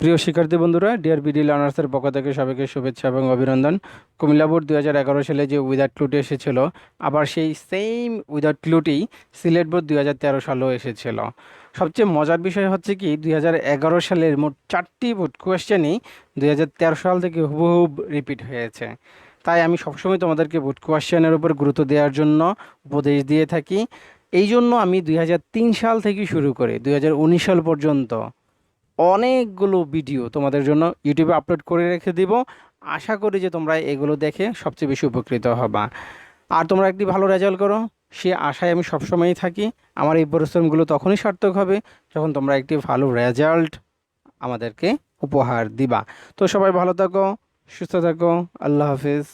প্রিয় শিক্ষার্থী বন্ধুরা, ডিয়ার বিডি লার্নার্সের পক্ষ থেকে সবাইকে শুভেচ্ছা এবং অভিনন্দন। কুমিল্লা বোর্ড 2011 সালে যে উইদাউট ক্লুটি এসেছিল, আবার সেই সেম উইদাউট ক্লুটি সিলেট বোর্ড 2013 সালেও এসেছিল। সবচেয়ে মজার বিষয় হচ্ছে কি, 2011 সালের মোট 4টি বোর্ড কোয়েশ্চেনই 2013 সাল থেকে হুবহুব রিপিট হয়েছে। তাই আমি সবসময় তোমাদেরকে বোর্ড কোয়েশ্চেনের উপর গুরুত্ব দেওয়ার জন্য উপদেশ দিয়ে থাকি। এই জন্য আমি 2003 সাল থেকে শুরু করে 2019 সাল পর্যন্ত অনেকগুলো ভিডিও তোমাদের জন্য ইউটিউবে আপলোড করে রেখে দিব। আশা করি যে তোমরা এগুলো দেখে সবচেয়ে বেশি উপকৃত হবা, আর তোমরা একটি ভালো রেজাল্ট করো, সে আশায় আমি সবসময়ই থাকি। আমার এই পরিশ্রমগুলো তখনই সার্থক হবে যখন তোমরা একটি ভালো রেজাল্ট আমাদেরকে উপহার দিবা। তো সবাই ভালো থাকো, সুস্থ থাকো, আল্লাহ হাফিজ।